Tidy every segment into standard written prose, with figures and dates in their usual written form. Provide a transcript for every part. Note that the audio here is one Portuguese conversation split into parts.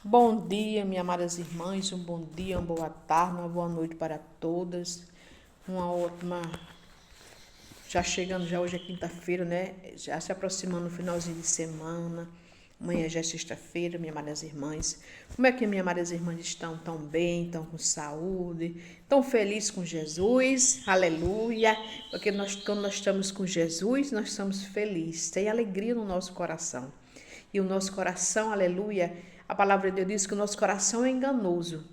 Bom dia, minhas amadas irmãs, um bom dia, uma boa tarde, uma boa noite para todas. Uma ótima. Já chegando, já hoje é quinta-feira, né? Já se aproximando o finalzinho de semana. Amanhã já é sexta-feira, minhas amadas irmãs. Como é que minhas amadas irmãs estão? Tão bem, estão com saúde, estão felizes com Jesus? Aleluia! Porque quando nós estamos com Jesus, nós estamos felizes, tem alegria no nosso coração. E o nosso coração, aleluia, a palavra de Deus diz que o nosso coração é enganoso.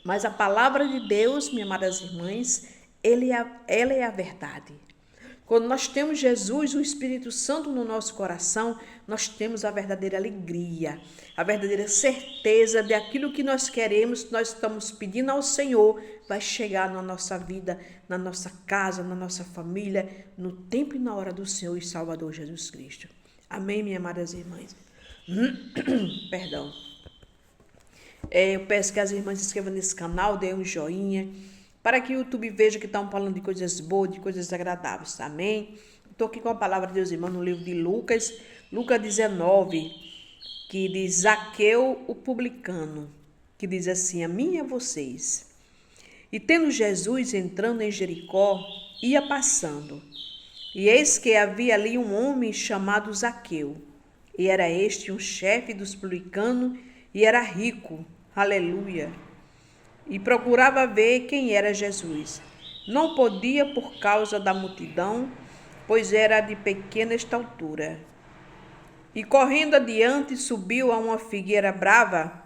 Mas a palavra de Deus, minhas amadas irmãs, ela é a verdade. Quando nós temos Jesus, o Espírito Santo no nosso coração, nós temos a verdadeira alegria, a verdadeira certeza de aquilo que nós queremos, que nós estamos pedindo ao Senhor, vai chegar na nossa vida, na nossa casa, na nossa família, no tempo e na hora do Senhor e Salvador Jesus Cristo. Amém, minhas amadas irmãs? Perdão. Eu peço que as irmãs se inscrevam nesse canal, deem um joinha, para que o YouTube veja que estão falando de coisas boas, de coisas agradáveis. Amém? Estou aqui com a palavra de Deus, irmão, no livro de Lucas, Lucas 19, que diz Zaqueu, o publicano, que diz assim, a mim e a vocês. E tendo Jesus entrando em Jericó, ia passando. E eis que havia ali um homem chamado Zaqueu. E era este um chefe dos publicanos e era rico. Aleluia. E procurava ver quem era Jesus. Não podia por causa da multidão, pois era de pequena estatura. E correndo adiante, subiu a uma figueira brava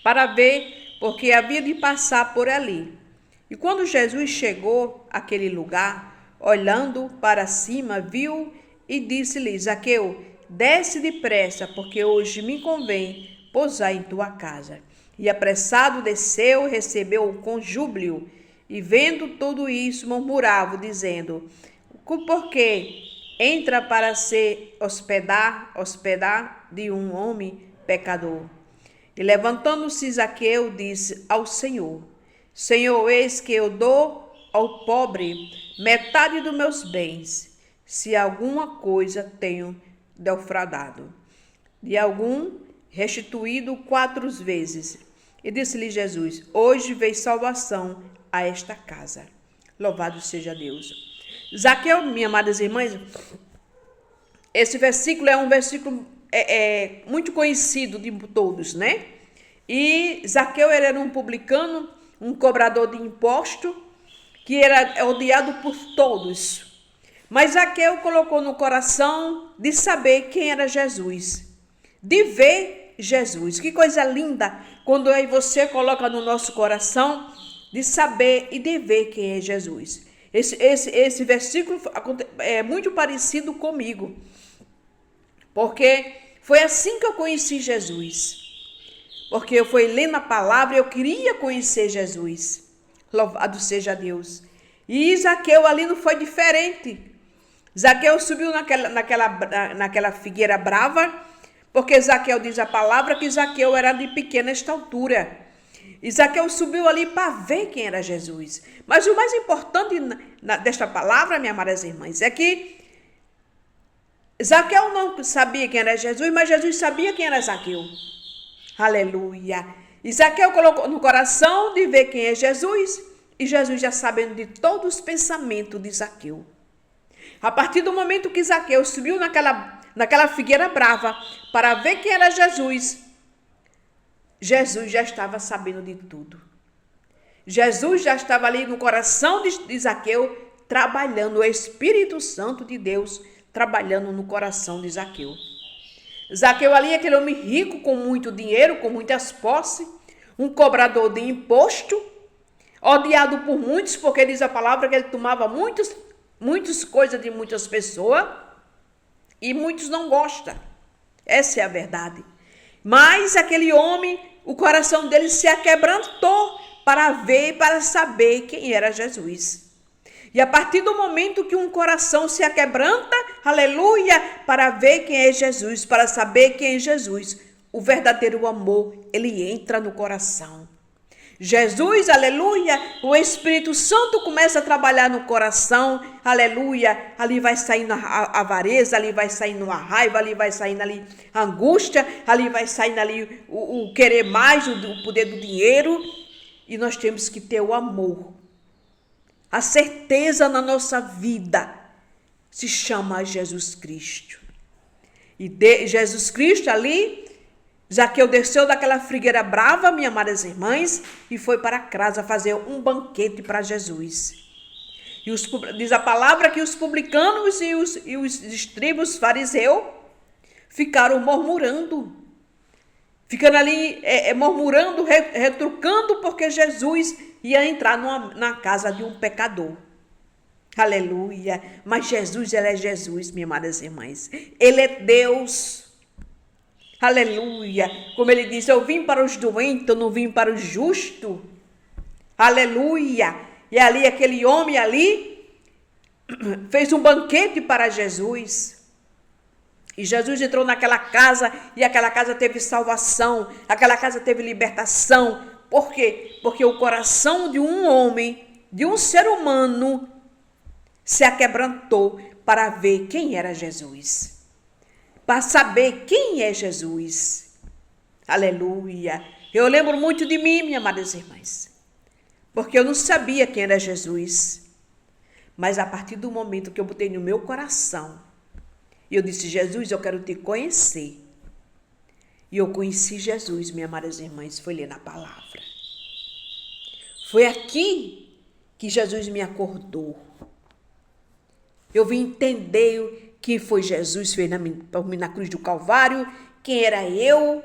para ver, porque havia de passar por ali. E quando Jesus chegou àquele lugar, olhando para cima, viu e disse-lhe, Zaqueu, desce depressa, porque hoje me convém pousar em tua casa. E apressado desceu, recebeu-o com júbilo, e vendo tudo isso, murmurava, dizendo, por que entra para se hospedar de um homem pecador? E levantando-se Zaqueu, disse ao Senhor, Senhor, eis que eu dou ao pobre metade dos meus bens, se alguma coisa tenho defraudado. De algum, restituído 4 vezes. E disse-lhe Jesus, hoje veio salvação a esta casa. Louvado seja Deus. Zaqueu, minhas amadas irmãs, esse versículo é um versículo muito conhecido de todos, né? E Zaqueu era um publicano, um cobrador de imposto, que era odiado por todos. Mas Zaqueu colocou no coração de saber quem era Jesus, de ver Jesus. Que coisa linda quando eu e você coloca no nosso coração de saber e de ver quem é Jesus. Esse versículo é muito parecido comigo, porque foi assim que eu conheci Jesus. Porque eu fui lendo a palavra e eu queria conhecer Jesus. Louvado seja Deus. E Zaqueu ali não foi diferente. Zaqueu subiu naquela figueira brava, porque Zaqueu diz a palavra que Zaqueu era de pequena estatura. E Zaqueu subiu ali para ver quem era Jesus. Mas o mais importante desta palavra, minhas amadas irmãs, é que Zaqueu não sabia quem era Jesus, mas Jesus sabia quem era Zaqueu. Aleluia. E Zaqueu colocou no coração de ver quem é Jesus, e Jesus já sabendo de todos os pensamentos de Zaqueu. A partir do momento que Zaqueu subiu naquela figueira brava para ver quem era Jesus, Jesus já estava sabendo de tudo. Jesus já estava ali no coração de Zaqueu, trabalhando, o Espírito Santo de Deus trabalhando no coração de Zaqueu. Zaqueu ali, aquele homem rico, com muito dinheiro, com muitas posses, um cobrador de imposto, odiado por muitos, porque diz a palavra que ele tomava muitas coisas de muitas pessoas, e muitos não gostam. Essa é a verdade. Mas aquele homem, o coração dele se aquebrantou para ver, para saber quem era Jesus. E a partir do momento que um coração se aquebranta, aleluia, para ver quem é Jesus, para saber quem é Jesus, o verdadeiro amor, ele entra no coração. Jesus, aleluia, o Espírito Santo começa a trabalhar no coração, aleluia, ali vai saindo a avareza, ali vai saindo a raiva, ali vai saindo ali a angústia, ali vai saindo ali o querer mais, o poder do dinheiro, e nós temos que ter o amor. A certeza na nossa vida se chama Jesus Cristo. E Jesus Cristo ali, Zaqueu desceu daquela figueira brava, minhas amadas irmãs, e foi para casa fazer um banquete para Jesus. E diz a palavra que os publicanos e os escribas fariseus ficaram murmurando. Ficando ali murmurando, retrucando, porque Jesus ia entrar na casa de um pecador. Aleluia. Mas Jesus, ele é Jesus, minhas amadas irmãs. Ele é Deus. Aleluia. Como ele diz, eu vim para os doentes, eu não vim para os justos. Aleluia. E ali, aquele homem ali fez um banquete para Jesus. E Jesus entrou naquela casa e aquela casa teve salvação. Aquela casa teve libertação. Por quê? Porque o coração de um homem, de um ser humano, se aquebrantou para ver quem era Jesus. Para saber quem é Jesus. Aleluia. Eu lembro muito de mim, minhas amadas irmãs. Porque eu não sabia quem era Jesus. Mas a partir do momento que eu botei no meu coração, e eu disse, Jesus, eu quero te conhecer. E eu conheci Jesus, minhas amadas irmãs, foi ler na palavra. Foi aqui que Jesus me acordou. Eu vim entender quem foi Jesus, fez na cruz do Calvário, quem era eu,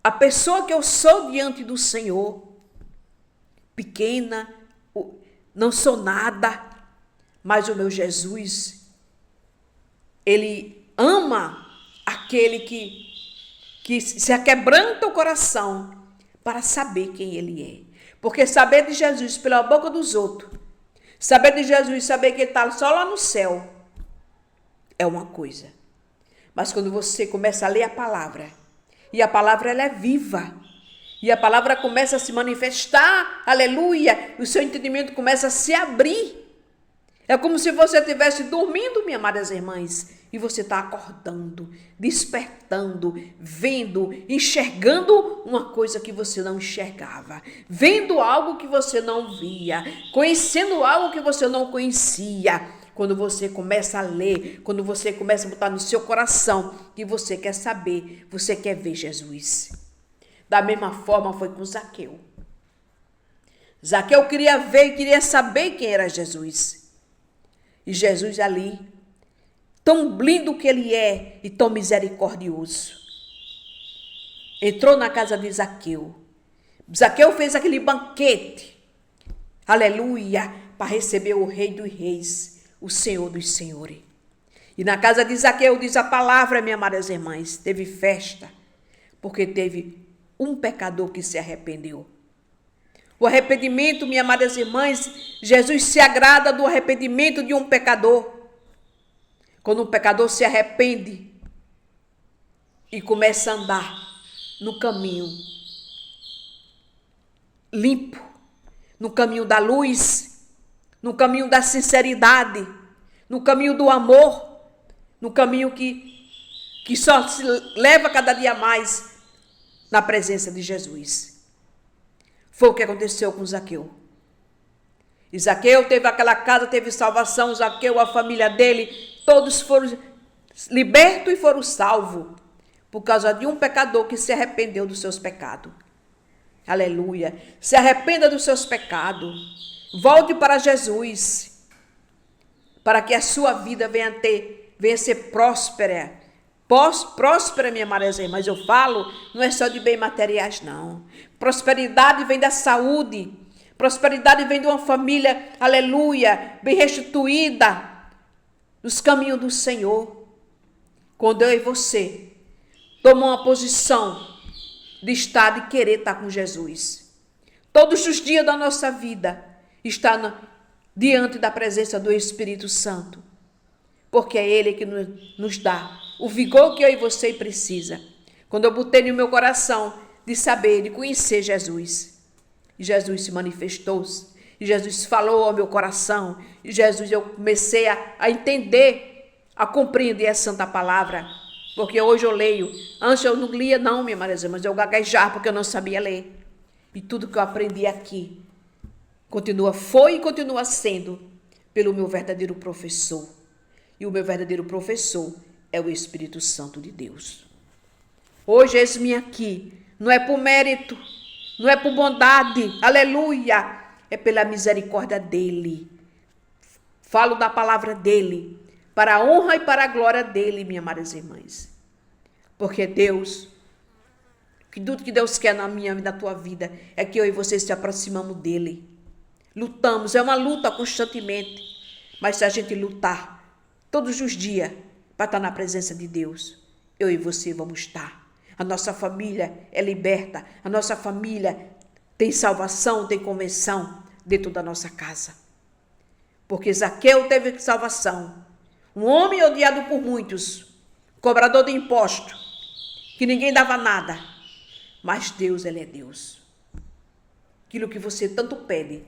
a pessoa que eu sou diante do Senhor, pequena, não sou nada, mas o meu Jesus, ele ama aquele que se aquebranta o coração para saber quem ele é. Porque saber de Jesus pela boca dos outros, saber de Jesus, saber que ele está só lá no céu, é uma coisa. Mas quando você começa a ler a palavra, e a palavra ela é viva, e a palavra começa a se manifestar, aleluia, o seu entendimento começa a se abrir. É como se você estivesse dormindo, minhas amadas irmãs, e você está acordando, despertando, vendo, enxergando uma coisa que você não enxergava, vendo algo que você não via, conhecendo algo que você não conhecia. Quando você começa a ler, quando você começa a botar no seu coração que você quer saber, você quer ver Jesus. Da mesma forma foi com Zaqueu. Zaqueu queria ver e queria saber quem era Jesus. E Jesus ali, tão lindo que ele é e tão misericordioso, entrou na casa de Zaqueu. Zaqueu fez aquele banquete, aleluia, para receber o Rei dos Reis, o Senhor dos Senhores. E na casa de Zaqueu, diz a palavra, minhas amadas irmãs, teve festa, porque teve um pecador que se arrependeu. O arrependimento, minhas amadas irmãs, Jesus se agrada do arrependimento de um pecador. Quando um pecador se arrepende e começa a andar no caminho limpo, no caminho da luz, no caminho da sinceridade, no caminho do amor, no caminho que só se leva cada dia mais na presença de Jesus. Foi o que aconteceu com Zaqueu. E Zaqueu teve aquela casa, teve salvação, Zaqueu, a família dele, todos foram libertos e foram salvos por causa de um pecador que se arrependeu dos seus pecados. Aleluia. Se arrependa dos seus pecados. Volte para Jesus, para que a sua vida venha ser próspera. Próspera, minha Maria, mas eu falo, não é só de bens materiais, não. Prosperidade vem da saúde. Prosperidade vem de uma família, aleluia, bem restituída nos caminhos do Senhor. Quando eu e você tomamos uma posição de estar, de querer estar com Jesus. Todos os dias da nossa vida, estar diante da presença do Espírito Santo. Porque é Ele que nos dá o vigor que eu e você precisa. Quando eu botei no meu coração de saber, de conhecer Jesus. E Jesus se manifestou, e Jesus falou ao meu coração, e Jesus eu comecei a entender, a compreender a Santa Palavra, porque hoje eu leio. Antes eu não lia não, minha Maria, mas eu gaguejava porque eu não sabia ler. E tudo que eu aprendi aqui foi e continua sendo pelo meu verdadeiro professor. E o meu verdadeiro professor é o Espírito Santo de Deus. Hoje eis-me aqui, não é por mérito, não é por bondade, aleluia, é pela misericórdia dele. Falo da palavra dele, para a honra e para a glória dele, minhas amadas irmãs. Porque Deus, tudo que Deus quer na minha e na tua vida, é que eu e você se aproximamos dele. Lutamos, é uma luta constantemente, mas se a gente lutar todos os dias para estar na presença de Deus, eu e você vamos estar. A nossa família é liberta, a nossa família tem salvação, tem convenção dentro da nossa casa. Porque Zaqueu teve salvação. Um homem odiado por muitos, cobrador de imposto, que ninguém dava nada. Mas Deus, ele é Deus. Aquilo que você tanto pede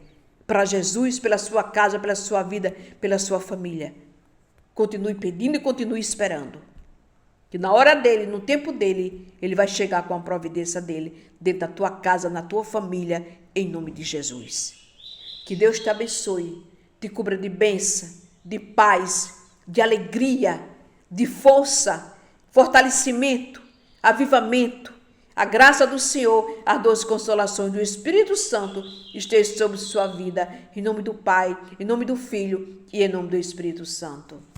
para Jesus, pela sua casa, pela sua vida, pela sua família, continue pedindo e continue esperando. Que na hora dele, no tempo dele, ele vai chegar com a providência dele dentro da tua casa, na tua família, em nome de Jesus. Que Deus te abençoe, te cubra de bênção, de paz, de alegria, de força, fortalecimento, avivamento. A graça do Senhor, as doces consolações do Espírito Santo esteja sobre sua vida, em nome do Pai, em nome do Filho e em nome do Espírito Santo.